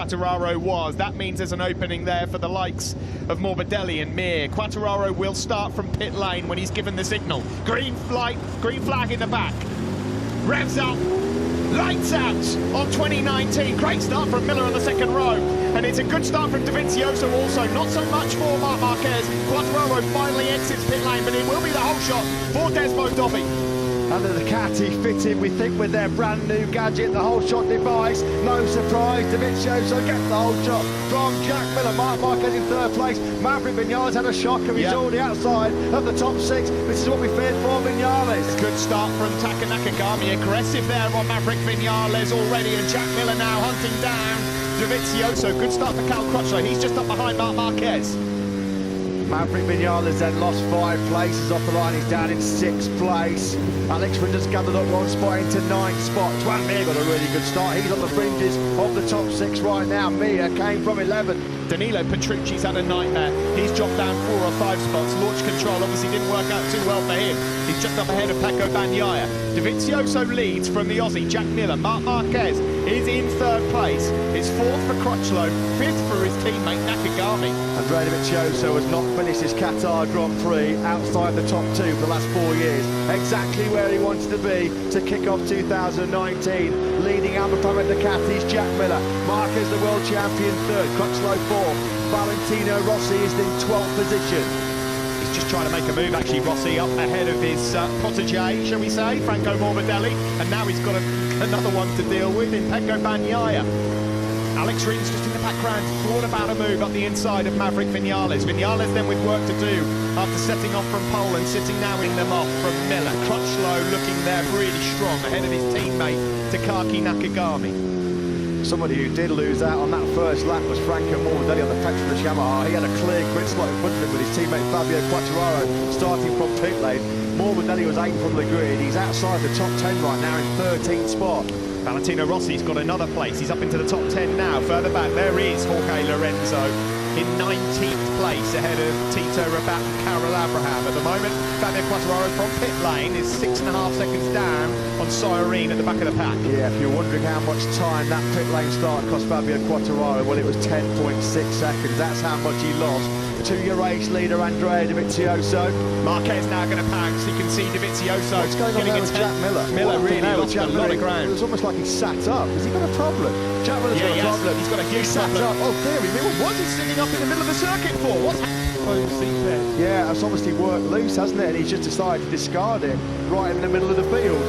Quartararo was. That means there's an opening there for the likes of Morbidelli and Mir. Quartararo will start from pit lane when he's given the signal. Green light, green flag in the back. Revs up, lights out on 2019. Great start from Miller on the second row. And it's a good start from Dovizioso also. Not so much for Marc Marquez. Quartararo finally exits pit lane, but it will be the whole shot for Desmo Dobby. Under the Ducati fitted, we think, with their brand new gadget, the whole shot device. No surprise, Dovizioso gets the whole shot from Jack Miller. Marc Marquez in third place. Maverick Vinales had a shock and he's already outside of the top six. This is what we feared for Vinales. Good start from Taka Nakagami, aggressive there on Maverick Vinales already, and Jack Miller now hunting down Dovizioso. Good start for Cal Crutchlow, he's just up behind Marc Marquez. Maverick Vinales then lost 5 places off the line. He's down in 6th place. Alex Rinder's gathered up 1 spot into 9th spot. Joan Mir got a really good start. He's on the fringes of the top 6 right now. Mir came from 11. Danilo Petrucci's had a nightmare. He's dropped down 4 or 5 spots. Launch control obviously didn't work out too well for him. He's just up ahead of Paco Bagnaia. Dovizioso leads from the Aussie, Jack Miller. Marc Marquez is in 3rd place. It's 4th for Crutchlow, 5th for his teammate Nakagami. Andrea Dovizioso has not finished his Qatar Grand Prix outside the top 2 for the last 4 years. Exactly where he wanted to be to kick off 2019. Leading Alma Pramac Ducati's Jack Miller. Marquez the world champion 3rd, Crutchlow 4th. Valentino Rossi is in 12th position. He's just trying to make a move, actually, Rossi, up ahead of his protege, shall we say, Franco Morbidelli, and now he's got another one to deal with in Pecco Bagnaia. Alex Rins just in the background, thought about a move up the inside of Maverick Vinales. Vinales then with work to do after setting off from pole and sitting now in them off from Miller. Crutchlow looking there really strong ahead of his teammate Takaki Nakagami. Somebody who did lose out on that first lap was Franco Morbidelli on the Petronas Yamaha. He had a clear grid slot in front of him with his teammate Fabio Quartararo starting from pit lane. Morbidelli was 8th from the grid. He's outside the top 10 right now in 13th spot. Valentino Rossi's got another place. He's up into the top 10 now. Further back, there is Jorge Lorenzo in 19th place ahead of Tito Rabat and Carol Abraham. At the moment, Fabio Quartararo from pit lane is 6.5 seconds down on Cyrene at the back of the pack. Yeah, if you're wondering how much time that pit lane start cost Fabio Quartararo, well, it was 10.6 seconds. That's how much he lost to your race leader, Andrea Dovizioso. Marquez now going to pounce. You can see Dovizioso. What's going on there with Jack Miller? Miller really lost a lot of ground. It was almost like he sat up. Has he got a problem? Jack Miller's got a problem. He's got a huge problem. Up. Oh, there he is. What's he sitting up in the middle of the circuit for? What's Yeah, it's obviously worked loose, hasn't it? And he's just decided to discard it right in the middle of the field.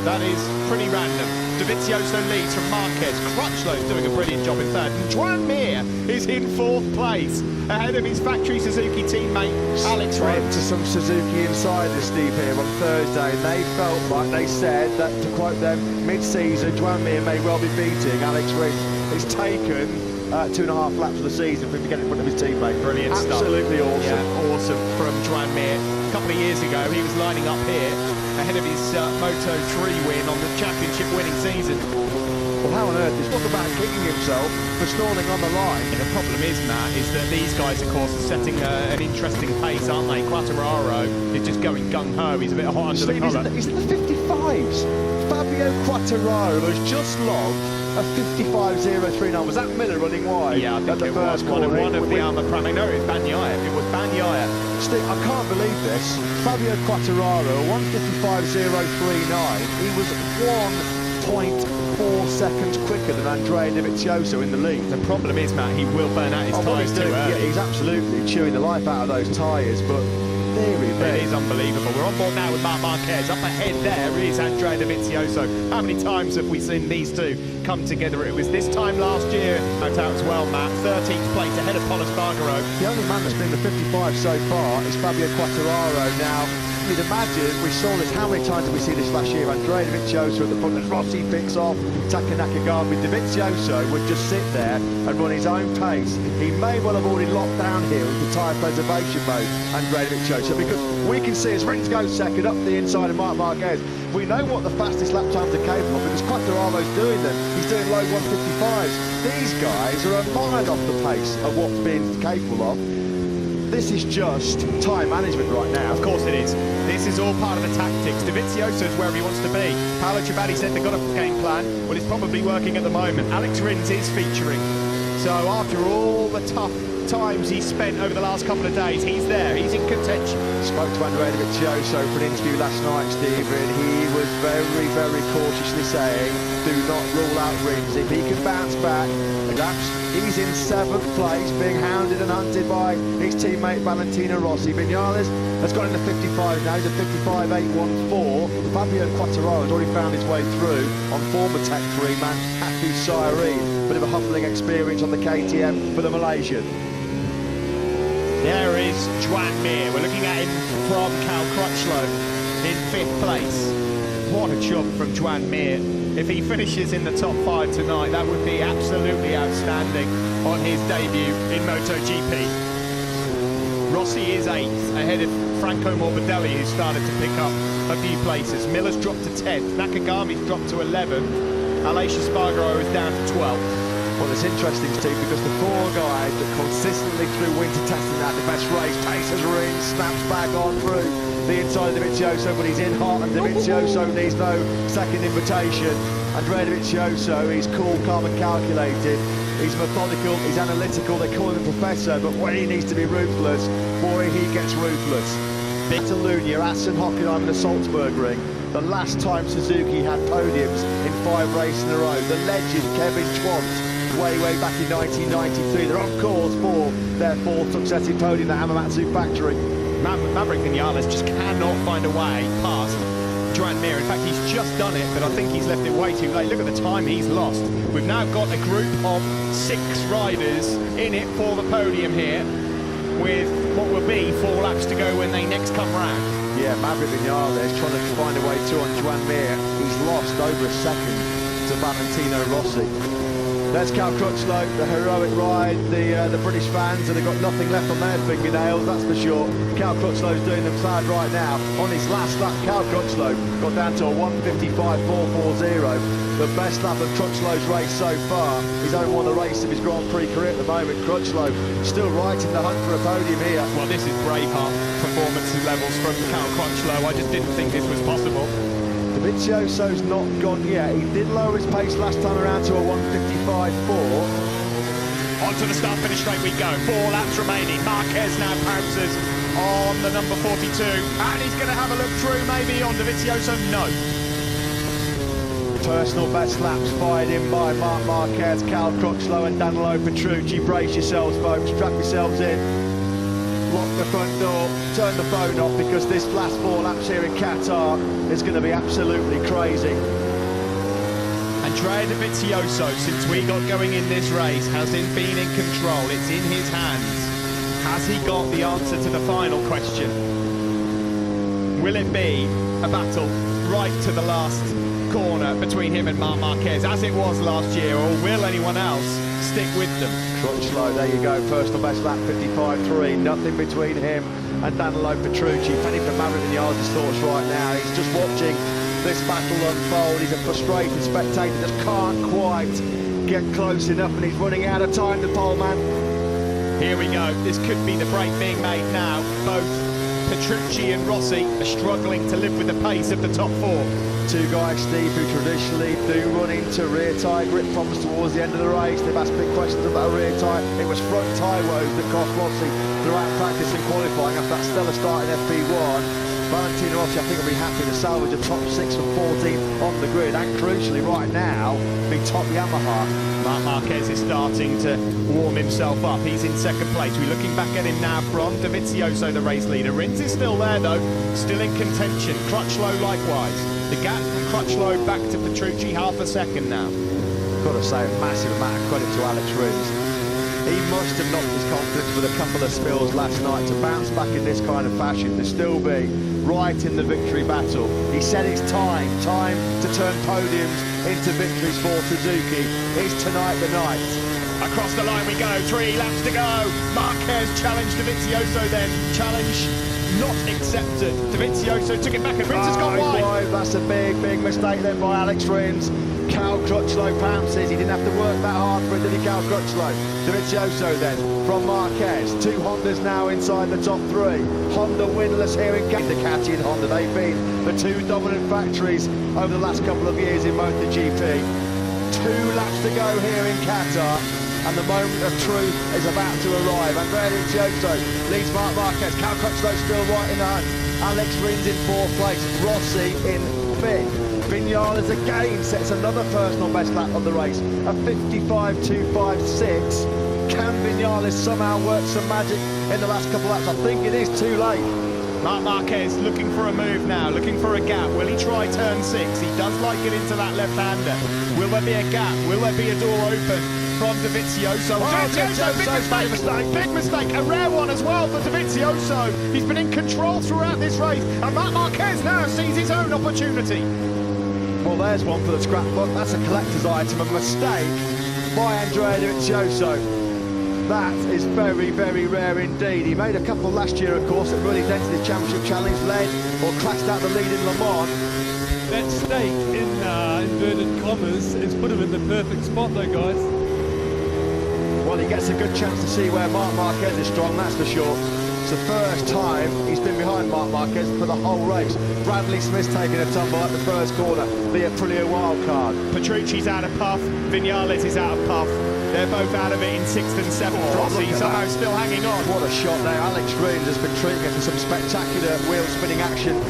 That is pretty random. Dovizioso leads from Marquez. Crutchlow's doing a brilliant job in 3rd. And Joan Mir is in 4th place, ahead of his factory Suzuki teammate Alex Rins. To some Suzuki insiders, Steve, here on Thursday, and they felt like they said that, to quote them, mid-season, Joan Mir may well be beating Alex Rins. It's taken 2.5 laps of the season for him to get in front of his teammate. Brilliant stuff. Absolutely awesome. Yeah, awesome from Joan Mir. A couple of years ago, he was lining up here ahead of his Moto 3 win on the championship winning season. Well, how on earth is what about kicking himself for stalling on the line? And the problem is, Matt, is that these guys, of course, are setting an interesting pace, aren't they? Quartararo is just going gung-ho. He's a bit hot under the collar. He's in the 55s. Fabio Quartararo has just logged a 55.039. Was that Miller running wide? Yeah, I think it was one of the Alma Pramac. No, it was Bagnaia. It was Bagnaia. Steve, I can't believe this. Fabio Quartararo, 155.039. He was 1.4 seconds quicker than Andrea Dovizioso in the lead. The problem is, Matt, he will burn out his tyres too early. Yeah, he's absolutely chewing the life out of those tyres, but it is unbelievable. We're on board now with Marc Marquez. Up ahead there is Andrea Dovizioso. How many times have we seen these two come together? It was this time last year. Out as well, Matt. 13th place ahead of Paul Espargaro. The only man that's been the 55 so far is Fabio Quartararo. Now, you'd imagine, we saw this, how many times did we see this last year? Andrea Dovizioso at the front as Rossi picks off, Taka Nakagami. Dovizioso would just sit there and run his own pace. He may well have already locked down here with the tyre preservation mode, Andrea Dovizioso, because we can see as Rins goes second up the inside of Marc Marquez. We know what the fastest lap times are capable of because Quartararo's doing them. He's doing low 155s. These guys are a mile off the pace of what's being capable of. This is just time management right now. Of course it is. This is all part of the tactics. Dovizioso is where he wants to be. Paolo Ciabatti said they've got a game plan. Well, it's probably working at the moment. Alex Rins is featuring So after all the tough times he's spent over the last couple of days, he's there, he's in contention. Spoke to Andrea Dovizioso for an interview last night, Stephen. He was very, very cautiously saying, do not rule out Rins. If he can bounce back, he's in 7th place, being hounded and hunted by his teammate Valentino Rossi. Viñales has got in the 55 now, he's a 55.814. Fabio Quartararo has already found his way through on former Tech 3-man Happy Cyrene. Bit of a humbling experience on the KTM for the Malaysian. There is Juan Mir. We're looking at him from Cal Crutchlow in 5th place. What a job from Juan Mir. If he finishes in the top 5 tonight, that would be absolutely outstanding on his debut in MotoGP. Rossi is 8th, ahead of Franco Morbidelli, who started to pick up a few places. Miller's dropped to 10th, Nakagami's dropped to 11th, Aleix Espargaro is down to 12th. Well, it's interesting, Steve, because the 4 guys that consistently through winter testing out the best race, paces Rins, snaps back on through the inside of Dovizioso, but he's in hot, and Dovizioso needs no second invitation. Andrea Dovizioso, he's cool, calm and calculated. He's methodical, he's analytical, they call him a professor, but when he needs to be ruthless, boy, he gets ruthless. Catalunya, Assen, Hockenheim and the Salzburg ring. The last time Suzuki had podiums in 5 races in a row. The legend Kevin Schwantz, way back in 1993. They're on course for their 4th successive podium at the Hamamatsu factory. Maverick Viñales just cannot find a way past Juan Mir. In fact, he's just done it, but I think he's left it way too late. Look at the time he's lost. We've now got a group of 6 riders in it for the podium here, with what will be 4 laps to go when they next come round. Yeah, Maverick Viñales trying to find a way to on Juan Mir. He's lost over a second to Valentino Rossi. There's Cal Crutchlow, the heroic ride, the British fans, and they've got nothing left on their fingernails, that's for sure. Cal Crutchlow's doing them sad right now. On his last lap, Cal Crutchlow got down to a 1:55.440. The best lap of Crutchlow's race so far. He's only won the race of his Grand Prix career at the moment. Crutchlow still right in the hunt for a podium here. Well, this is Braveheart performance levels from Cal Crutchlow. I just didn't think this was possible. Dovizioso's not gone yet. He did lower his pace last time around to a 1:55.4. On to the start-finish straight we go. 4 laps remaining. Marquez now pounces on the number 42. And he's going to have a look through maybe on Dovizioso. No. Personal best laps fired in by Marc Marquez, Cal Crutchlow and Danilo Petrucci. Brace yourselves, folks. Strap yourselves in. Lock the front door, turn the phone off, because this last 4 laps here in Qatar is going to be absolutely crazy. Andrea Dovizioso, since we got going in this race, hasn't been in control. It's in his hands. Has he got the answer to the final question? Will it be a battle right to the last corner between him and Marc Marquez, as it was last year, or will anyone else stick with them? Crutchlow, there you go, personal best lap 55.3, nothing between him and Danilo Petrucci. Penny for Maverick Viñales' thoughts right now. He's just watching this battle unfold. He's a frustrated spectator, just can't quite get close enough, and he's running out of time, the pole man. Here we go, this could be the break being made now. Both Petrucci and Rossi are struggling to live with the pace of the top 4. 2 guys, Steve, who traditionally do run into rear tyre grip problems towards the end of the race. They've asked big questions about a rear tyre. It was front tyre woes that cost Rossi throughout practice and qualifying after that stellar start in FP1. Valentino Rossi, I think, will be happy to salvage a top 6 from 14 on the grid, and crucially right now, be top Yamaha. Marc Marquez is starting to warm himself up. He's in 2nd place. We're looking back at him now from Dovizioso, the race leader. Rins is still there, though, still in contention. Crutchlow likewise. The gap from Crutchlow back to Petrucci, half a second now. Got to say, a massive amount of credit to Alex Rins. He must have knocked his confidence with a couple of spills last night to bounce back in this kind of fashion, to still be right in the victory battle. He said it's time to turn podiums into victories for Suzuki. Is tonight the night? Across the line we go, 3 laps to go. Marquez challenged Dovizioso then. Challenge not accepted. Dovizioso took it back and Rins has got wide. That's a big mistake then by Alex Rins. Cal Crutchlow pounces. He didn't have to work that hard for it, did he, Cal Crutchlow? Dovizioso then from Marquez. 2 Hondas now inside the top 3. Honda winless here in Qatar. Ducati and Honda, they've been the 2 dominant factories over the last couple of years in MotoGP. 2 laps to go here in Qatar. and the moment of truth is about to arrive. Andrea Dovizioso leads Marc Marquez. Cal Crutchlow still right in the hunt. Alex Rins in 4th place. Rossi in 5th. Vinales again sets another personal best lap of the race, a 55.256. Can Vinales somehow work some magic in the last couple of laps? I think it is too late. Marc Marquez looking for a move now, looking for a gap. Will he try turn 6? He does like it into that left-hander. Will there be a gap? Will there be a door open from Dovizioso? Dovizioso, big mistake, a rare one as well for Dovizioso. He's been in control throughout this race, and Marc Marquez now sees his own opportunity. Well, there's one for the scrapbook. That's a collector's item, a mistake by Andrea Dovizioso. That is very, very rare indeed. He made a couple last year, of course, that really dented the Championship Challenge, led or clashed out the lead in Le Mans. That stake, in inverted commas, has put him in the perfect spot though, guys. Well, he gets a good chance to see where Marc Marquez is strong, that's for sure. It's the first time he's been behind Marc Marquez for the whole race. Bradley Smith's taking a tumble at the first corner, the Aprilia wildcard. Petrucci's out of puff, Vinales is out of puff. They're both out of it in 6th and 7th. Rossi somehow still hanging on. What a shot there. Alex Rins has been treating it for some spectacular wheel spinning action.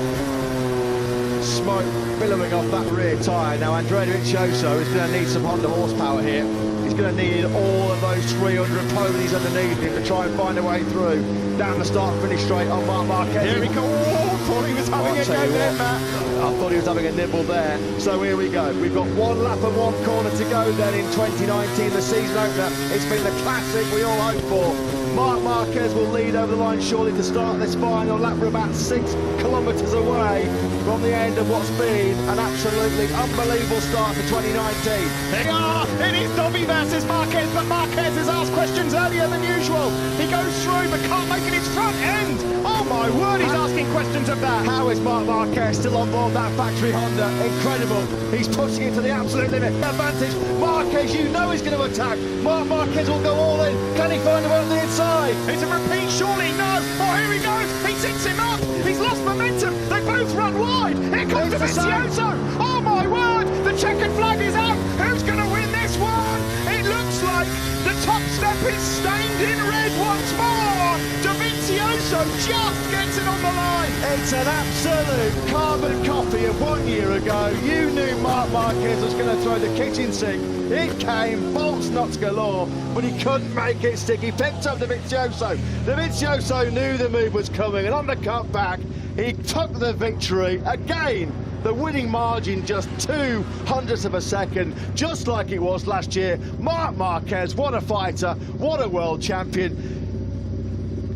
Smoke billowing off that rear tyre. Now Andrea Dovizioso is going to need some Honda horsepower here. He's going to need all of those 300 ponies underneath him to try and find a way through. Down the start-finish straight on Marc Marquez. Here he goes. Oh, thought he was having a go there, Matt. I thought he was having a nibble there. So here we go. We've got 1 lap and 1 corner to go then in 2019, the season opener. It's been the classic we all hope for. Marc Marquez will lead over the line shortly to start this final lap. We're about 6 kilometres away from the end of what's been an absolutely unbelievable start to 2019. Here we are. It is Dovi versus Marquez, but Marquez has asked questions earlier than usual. He goes through but can't make it his front end. Oh my word, he's asking questions of that. How is Marc Marquez still on board that factory Honda? Incredible. He's pushing it to the absolute limit. Advantage. Marquez, you know he's going to attack. Marc Marquez will go all in. Can he find a way on the inside? It's a repeat, surely. No. Oh, here he goes. He sits him up. He's lost momentum. They both run wide. Here comes Dovizioso. Oh my word. The checkered flag is out. Who's going to win this one? It looks like the top step is stained in red once more. Dovizioso just gets it on the line. It's an absolute carbon copy of 1 year ago. You knew Marc Marquez was going to throw the kitchen sink. It came, bolts nuts galore, but he couldn't make it stick. He picked up Dovizioso. Dovizioso knew the move was coming, and on the cut back, he took the victory again. The winning margin just 0.02 of a second, just like it was last year. Marc Marquez, what a fighter, what a world champion.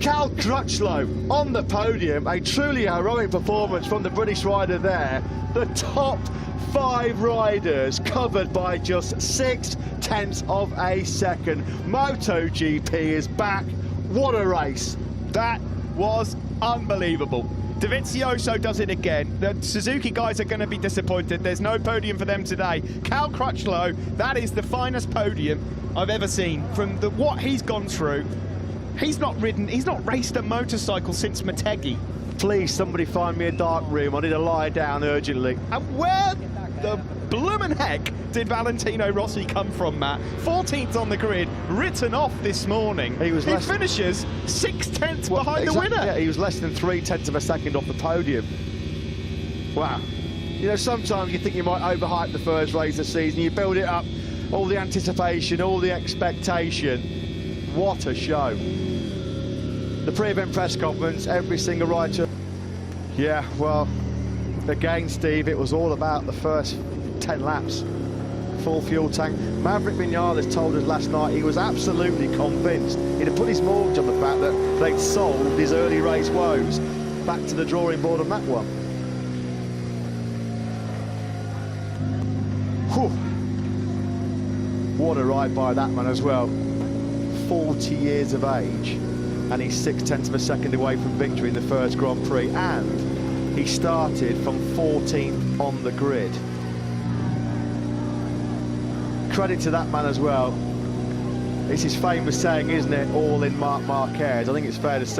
Cal Crutchlow on the podium, a truly heroic performance from the British rider there. The top 5 riders covered by just 0.6 of a second. MotoGP is back. What a race. That was unbelievable. Dovizioso does it again. The Suzuki guys are going to be disappointed. There's no podium for them today. Cal Crutchlow, that is the finest podium I've ever seen. From what he's gone through, he's not raced a motorcycle since Motegi. Please, somebody find me a dark room. I need to lie down urgently. And where the bloomin' heck did Valentino Rossi come from, Matt? 14th on the grid, written off this morning. He finishes 0.6 behind the winner. Yeah, he was less than 0.3 of a second off the podium. Wow. You know, sometimes you think you might overhype the first race of the season. You build it up, all the anticipation, all the expectation. What a show. The pre-event press conference, every single rider. Yeah, well, again, Steve, it was all about the first 10 laps. Full fuel tank. Maverick Vinales told us last night he was absolutely convinced. He'd have put his mortgage on the fact that they'd solved his early race woes. Back to the drawing board on that one. Whew. What a ride by that man as well. 40 years of age, and he's 0.6 of a second away from victory in the first Grand Prix, and he started from 14th on the grid. Credit to that man as well. It's his famous saying, isn't it? All in Marc Marquez. I think it's fair to say.